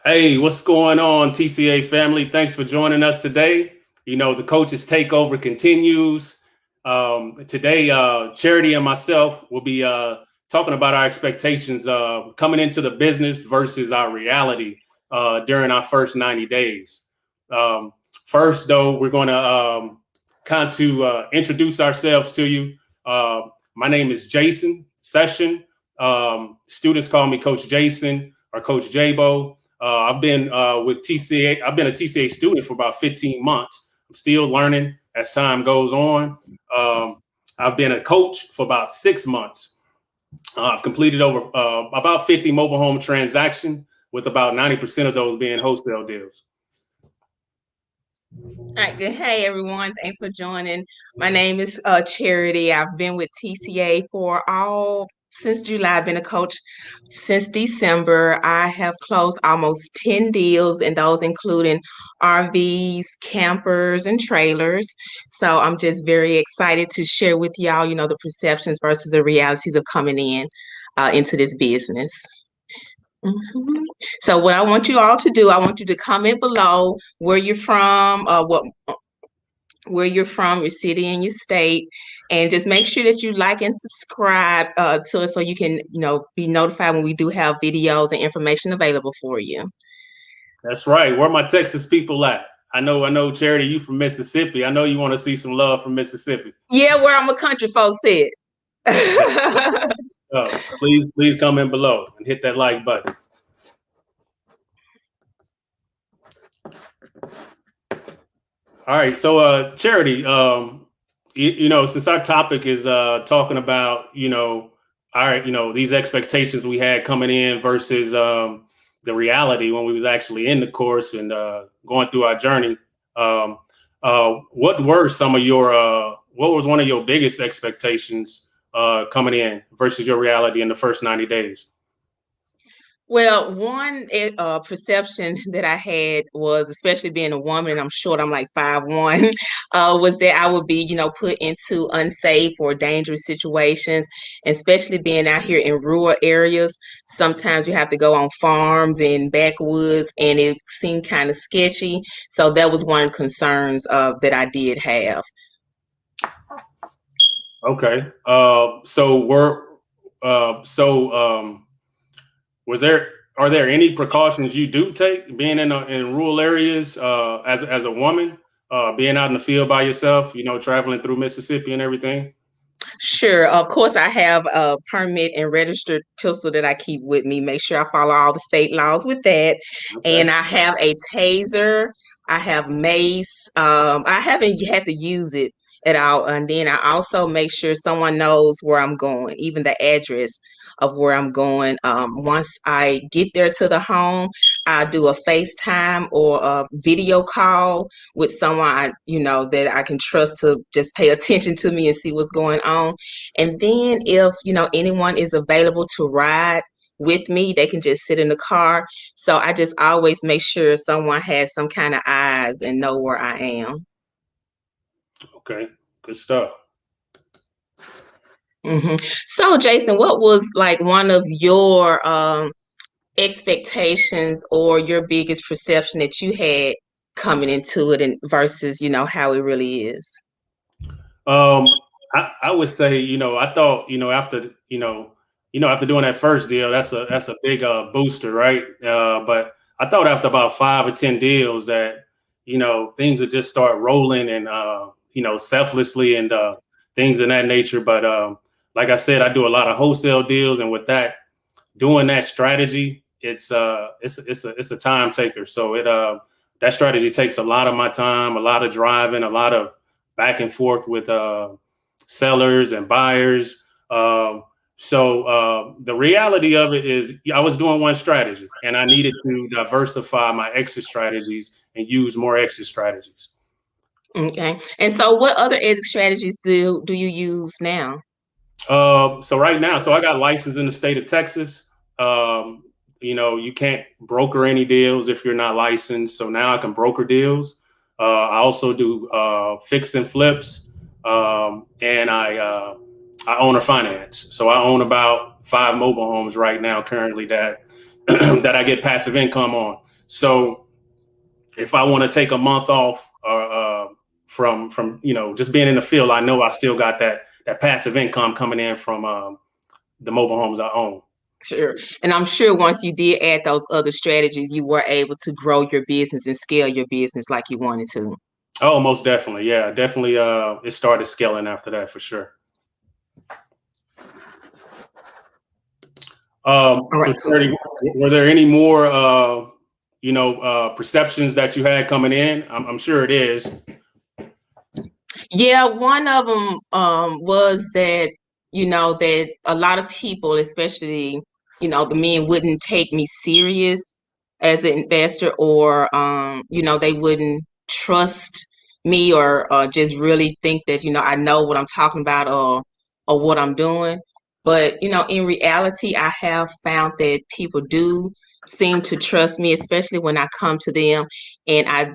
Hey, what's going on, TCA family? Thanks for joining us today. The coach's takeover continues. Today, Charity and myself will be talking about our expectations coming into the business versus our reality during our first 90 days. Um, First, though, we're going to introduce ourselves to you. My name is Jason Session. Students call me Coach Jason or Coach Jabo. I've been with TCA. I've been a TCA student for about 15 months. I'm still learning as time goes on. I've been a coach for about 6 months. I've completed over about 50 mobile home transactions, with about 90% of those being wholesale deals. All right, good. Hey, everyone. Thanks for joining. My name is Charity. I've been with TCA since July. I've been a coach since December. I have closed almost 10 deals, and those including RVs, campers, and trailers. So I'm just very excited to share with y'all, the perceptions versus the realities of coming into this business. Mhm. So what I want you all to do, I want you to comment below where you're from, your city and your state, and just make sure that you like and subscribe to us so you can, be notified when we do have videos and information available for you. That's right. Where my Texas people at? I know, Charity, you from Mississippi. I know you want to see some love from Mississippi. Yeah, where I'm a country folk said. Please comment below and hit that like button. All right, so Charity, since our topic is talking about these expectations we had coming in versus the reality when we was actually in the course and going through our journey. What was one of your biggest expectations coming in versus your reality in the first 90 days? Well, one perception that I had was, especially being a woman, I'm short, I'm like 5'1", was that I would be, put into unsafe or dangerous situations, especially being out here in rural areas. Sometimes you have to go on farms and backwoods, and it seemed kind of sketchy. So that was one of the concerns that I did have. Okay. Are there any precautions you do take being in rural areas as a woman, being out in the field by yourself, traveling through Mississippi and everything? Sure. Of course, I have a permit and registered pistol that I keep with me. Make sure I follow all the state laws with that. Okay. And I have a taser. I have mace. I haven't had to use it at all. And then I also make sure someone knows where I'm going, even the address of where I'm going. Once I get there to the home, I do a FaceTime or a video call with someone that I can trust to just pay attention to me and see what's going on. And then if anyone is available to ride with me, they can just sit in the car. So I just always make sure someone has some kind of eyes and know where I am. Okay, good stuff. So Jason, what was like one of your expectations or your biggest perception that you had coming into it, and versus how it really is? I would say, I thought, after doing that first deal, that's a big booster, right? But I thought after about 5 or 10 deals that, things would just start rolling and, selflessly and things of that nature. But like I said, I do a lot of wholesale deals, and with that, doing that strategy, it's a time taker. So that strategy takes a lot of my time, a lot of driving, a lot of back and forth with sellers and buyers. So the reality of it is I was doing one strategy and I needed to diversify my exit strategies and use more exit strategies. Okay. And so what other exit strategies do you use now? So right now, I got licensed in the state of Texas. You can't broker any deals if you're not licensed. So now I can broker deals. I also do fix and flips, and I own a finance. So I own about 5 mobile homes right now currently that that I get passive income on. So if I want to take a month off from just being in the field, I know I still got that passive income coming in from the mobile homes I own. Sure. And I'm sure once you did add those other strategies, you were able to grow your business and scale your business like you wanted to. Oh, most definitely. Yeah, definitely. It started scaling after that for sure. All So, right, cool. were there any more, perceptions that you had coming in? I'm sure it is. Yeah, one of them was that, that a lot of people, especially, the men wouldn't take me serious as an investor, or, they wouldn't trust me, or just really think that, I know what I'm talking about, or what I'm doing. But, in reality, I have found that people do seem to trust me, especially when I come to them and I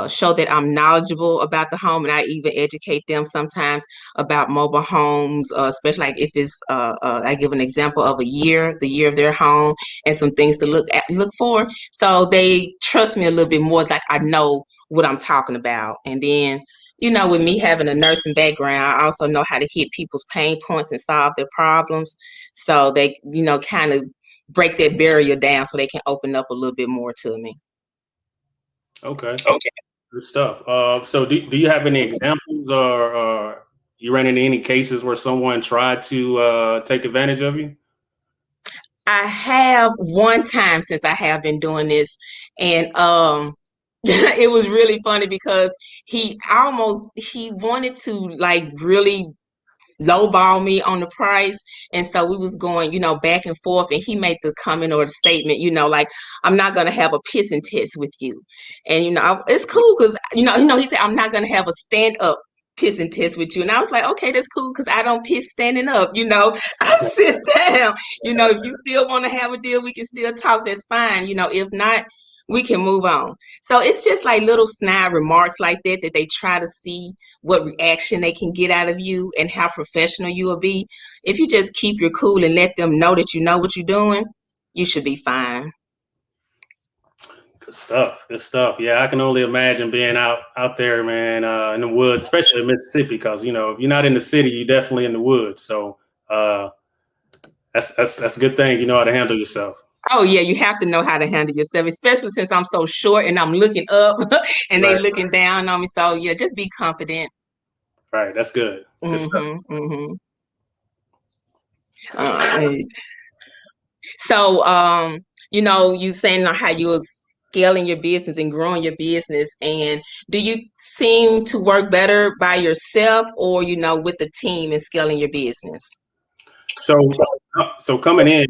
show that I'm knowledgeable about the home, and I even educate them sometimes about mobile homes, especially like if it's I give an example of the year of their home, and some things to look for. So they trust me a little bit more, like I know what I'm talking about. And then, with me having a nursing background, I also know how to hit people's pain points and solve their problems. So they, kind of break that barrier down so they can open up a little bit more to me. Okay, good stuff. So do you have any examples, or you ran into any cases where someone tried to take advantage of you? I have one time since I have been doing this, and it was really funny because he wanted to like really lowball me on the price, and so we was going, back and forth, and he made the comment or the statement, like, I'm not gonna have a pissing test with you. And it's cool because he said, I'm not gonna have a stand up pissing test with you. And I was like, okay, that's cool because I don't piss standing up. I sit down. If you still want to have a deal, we can still talk, that's fine. If not, we can move on. So it's just like little snide remarks like that they try to see what reaction they can get out of you and how professional you will be. If you just keep your cool and let them know that you know what you're doing, you should be fine. Good stuff. Good stuff. Yeah, I can only imagine being out there, man, in the woods, especially in Mississippi, because if you're not in the city, you're definitely in the woods. So uh, that's a good thing. You know how to handle yourself. Oh yeah, you have to know how to handle yourself, especially since I'm so short and I'm looking up and they Right. looking down on me. So yeah, just be confident. Right. That's good. Good stuff. Mm-hmm. All right. So, you saying how you was scaling your business and growing your business, and do you seem to work better by yourself, or with the team and scaling your business? So coming in,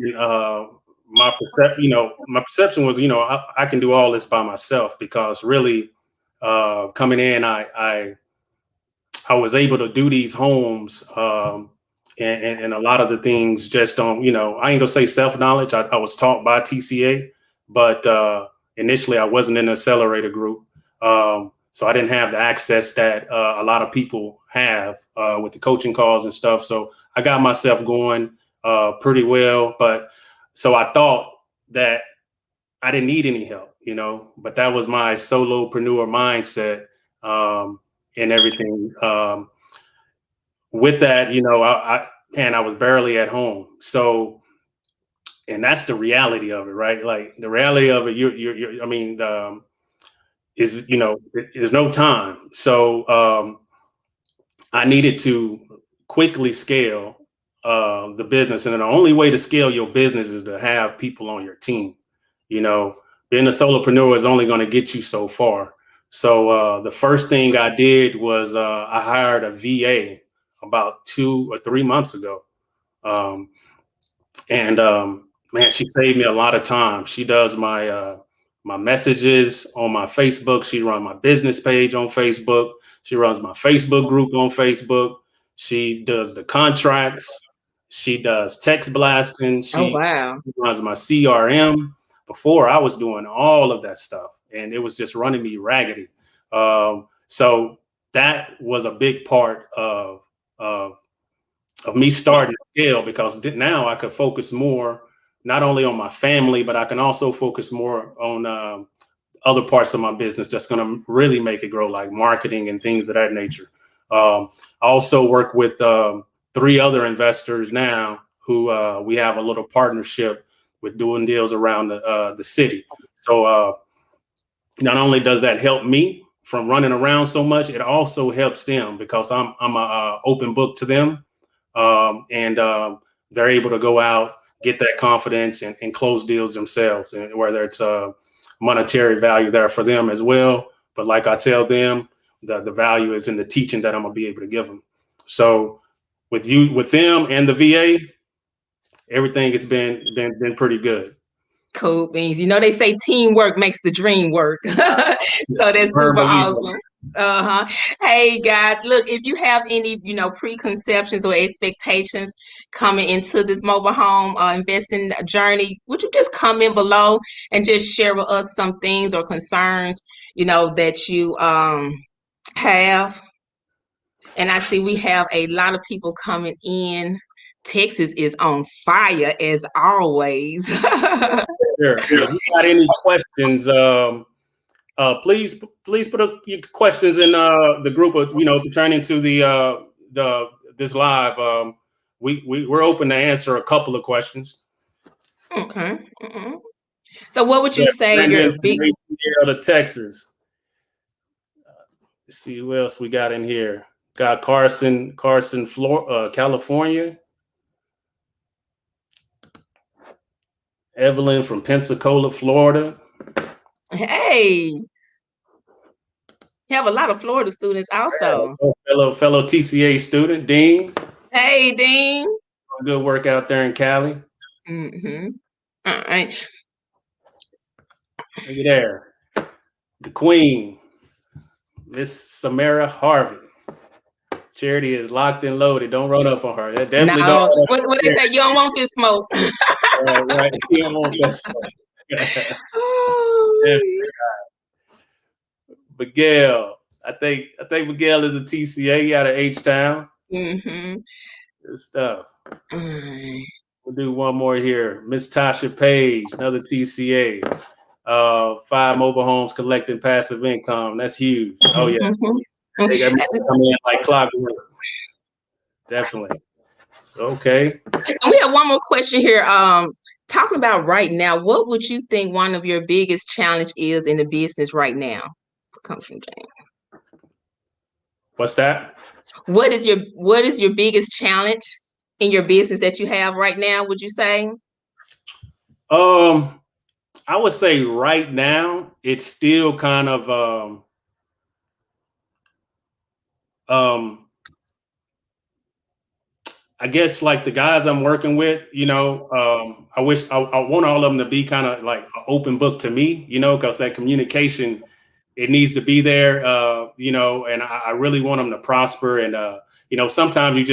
my perception was, I can do all this by myself, because really, coming in, I was able to do these homes, and a lot of the things just on, I ain't gonna say self knowledge. I was taught by TCA, but initially I wasn't in the accelerator group, so I didn't have the access that a lot of people have with the coaching calls and stuff. So I got myself going pretty well, but so I thought that I didn't need any help, but that was my solopreneur mindset, and everything. With that, I was barely at home. So, and that's the reality of it, right? Like the reality of it, I mean, is, there's no time. So, I needed to quickly scale the business. And the only way to scale your business is to have people on your team. You know, Being a solopreneur is only going to get you so far. So the first thing I did was I hired a VA about 2 or 3 months ago. Um, and Man, she saved me a lot of time. She does my messages on my Facebook. She runs my business page on Facebook. She runs my Facebook group on Facebook. She does the contracts. She does text blasting. Oh She wow. runs my CRM. Before, I was doing all of that stuff, and it was just running me raggedy. So that was a big part of me starting to scale, because now I could focus more not only on my family, but I can also focus more on other parts of my business that's going to really make it grow, like marketing and things of that nature. I also work with 3 other investors now who we have a little partnership with doing deals around the city. So not only does that help me from running around so much, it also helps them because I'm a open book to them, and they're able to go out, get that confidence, and close deals themselves, and whether it's monetary value there for them as well. But like I tell them, the value is in the teaching that I'm gonna be able to give them. So with them and the VA, everything has been pretty good. Cool beans. You know, they say teamwork makes the dream work. So that's super awesome. Uh-huh. Hey guys, look, if you have any, preconceptions or expectations coming into this mobile home investing journey, would you just comment below and just share with us some things or concerns, that you have? And I see we have a lot of people coming in. Texas is on fire as always. Sure. If you got any questions, please put your questions in the group of pertaining to the this live. We're open to answer a couple of questions. Okay. So what would you say your big to Texas? Let's see who else we got in here. Got Carson, California. Evelyn from Pensacola, Florida. Hey, you have a lot of Florida students also. Fellow TCA student, Dean. Hey, Dean. Good work out there in Cali. All right. Look at there. The Queen, Miss Samara Harvey. Charity is locked and loaded. Don't run up on her. That definitely no. What they say, you don't want this smoke. Right. You don't want that smoke. Miguel. I think Miguel is a TCA out of H-Town. Good stuff. We'll do one more here. Miss Tasha Page, another TCA. 5 mobile homes collecting passive income. That's huge. Oh yeah. They got me coming in like clockwork. Definitely. So okay. And we have one more question here. Talking about right now, what would you think one of your biggest challenge is in the business right now? Comes from Jane. What's that? What is your biggest challenge in your business that you have right now, would you say? I would say right now it's still kind of I guess like the guys I'm working with, I want all of them to be kind of like an open book to me, because that communication, it needs to be there, and I really want them to prosper. And, sometimes you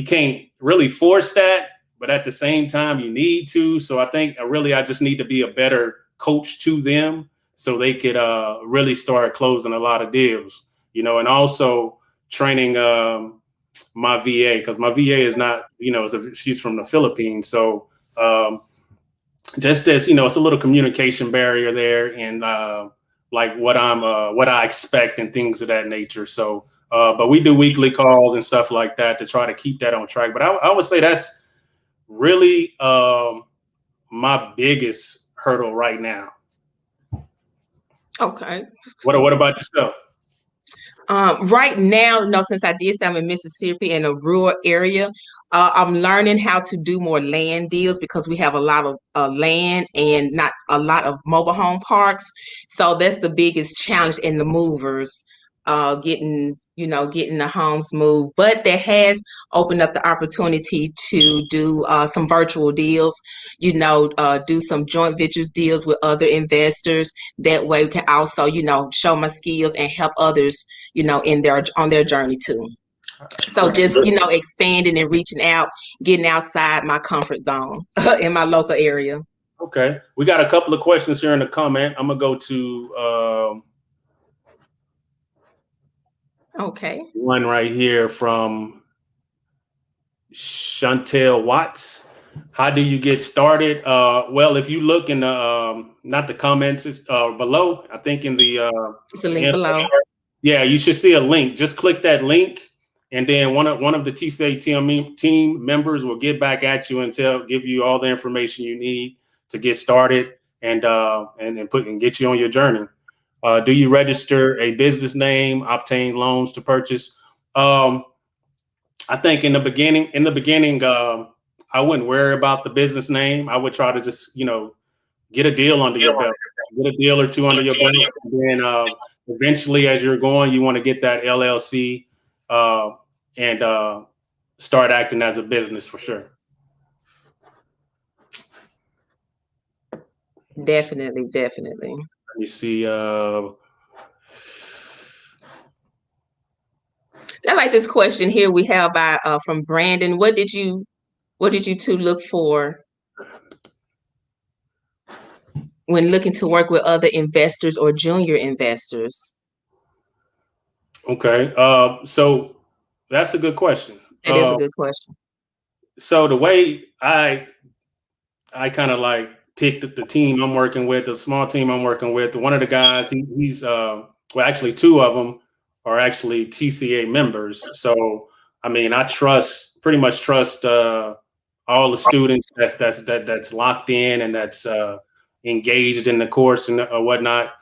can't really force that, but at the same time you need to. So I think I just need to be a better coach to them so they could really start closing a lot of deals, and also training my VA, because my VA is not, she's from the Philippines. So just this, it's a little communication barrier there, and like what I expect and things of that nature. So, but we do weekly calls and stuff like that to try to keep that on track. But I would say that's really my biggest hurdle right now. Okay. What about yourself? Right now, since I did say I'm in Mississippi in a rural area, I'm learning how to do more land deals because we have a lot of land and not a lot of mobile home parks. So that's the biggest challenge in the movers, getting the homes moved. But that has opened up the opportunity to do some virtual deals, do some joint venture deals with other investors. That way we can also, show my skills and help others, on their journey too. So just, expanding and reaching out, getting outside my comfort zone in my local area. Okay. We got a couple of questions here in the comment. I'm gonna go to okay. One right here from Chantel Watts. How do you get started? Well, if you look in the not the comments below, I think in It's a the link below. yeah, you should see a link. Just click that link, and then one of the TCA team members will get back at you and give you all the information you need to get started and get you on your journey. Do you register a business name, obtain loans to purchase? I think in the beginning, I wouldn't worry about the business name. I would try to just, get a deal under your belt, get a deal or two under your belt. And then eventually, as you're going, you want to get that LLC and start acting as a business for sure. Definitely. Let me see. I like this question here we have from Brandon. What did you two look for when looking to work with other investors or junior investors? Okay, so that's a good question. It is a good question. So the way I kind of like picked the team I'm working with, the small team I'm working with. One of the guys, he's well, actually two of them are actually TCA members. So I mean, I pretty much trust all the students that's locked in and that's engaged in the course and whatnot.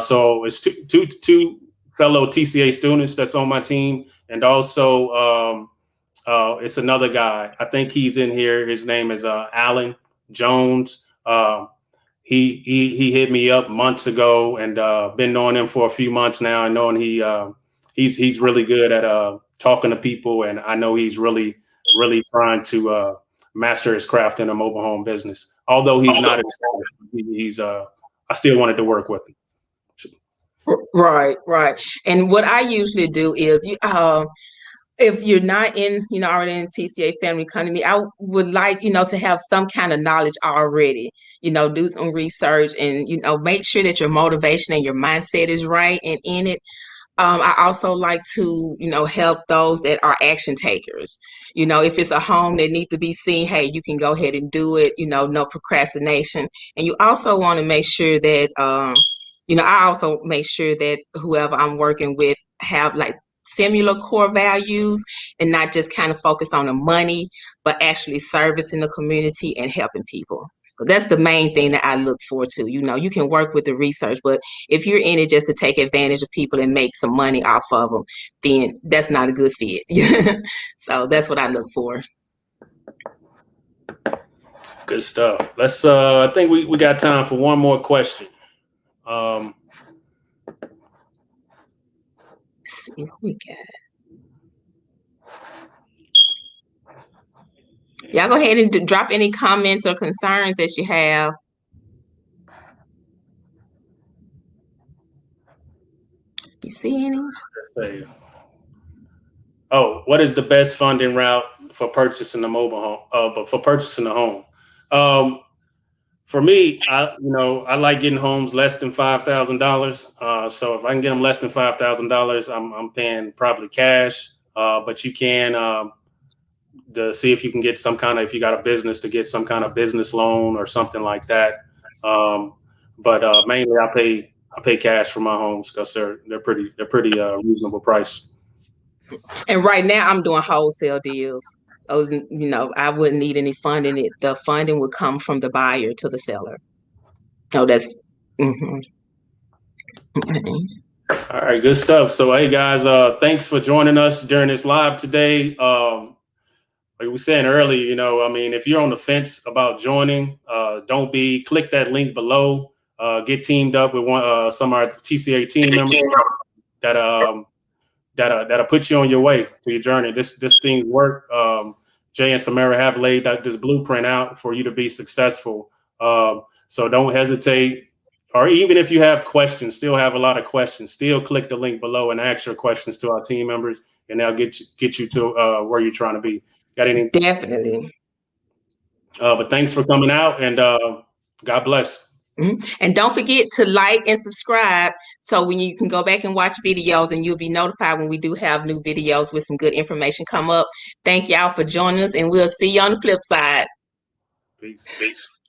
So it's two fellow TCA students that's on my team, and also it's another guy. I think he's in here. His name is Alan Jones. He hit me up months ago, and been knowing him for a few months now. I know, and he's really good at talking to people, and I know he's really trying to master his craft in a mobile home business. Although he's not, I still wanted to work with him. Right. And what I usually do is if you're not in, already in TCA family economy, I would like, to have some kind of knowledge already, do some research and, make sure that your motivation and your mindset is right and in it. I also like to, help those that are action takers. If it's a home that needs to be seen, hey, you can go ahead and do it, no procrastination. And you also want to make sure that, I also make sure that whoever I'm working with have like similar core values and not just kind of focus on the money, but actually servicing the community and helping people. So that's the main thing that I look for too. You can work with the research, but if you're in it just to take advantage of people and make some money off of them, then that's not a good fit. So that's what I look for. Good stuff. Let's I think we got time for one more question. Let's see what we got. Y'all go ahead and drop any comments or concerns that you have. You see any? Oh, what is the best funding route for purchasing a mobile home? But for purchasing a home, for me, I like getting homes less than $5,000. So if I can get them less than $5,000, I'm paying probably cash. But you can see if you can get some kind of, if you got a business, to get some kind of business loan or something like that. But mainly I pay cash for my homes because they're pretty reasonable price. And right now I'm doing wholesale deals. Those, I wouldn't need any funding. The funding would come from the buyer to the seller. Oh, that's. Mm-hmm. All right, good stuff. So, hey guys, thanks for joining us during this live today. Like we were saying earlier, I mean, if you're on the fence about joining, click that link below. Get teamed up with some of our TCA team members that'll put you on your way to your journey. This thing work. Jay and Samara have laid this blueprint out for you to be successful. So don't hesitate. Or even if you have questions, still have a lot of questions, still click the link below and ask your questions to our team members, and they'll get you to where you're trying to be. Got any? Definitely. But thanks for coming out, and God bless. Mm-hmm. And don't forget to like and subscribe so when you can go back and watch videos and you'll be notified when we do have new videos with some good information come up. Thank y'all for joining us, and we'll see you on the flip side. Peace. Peace.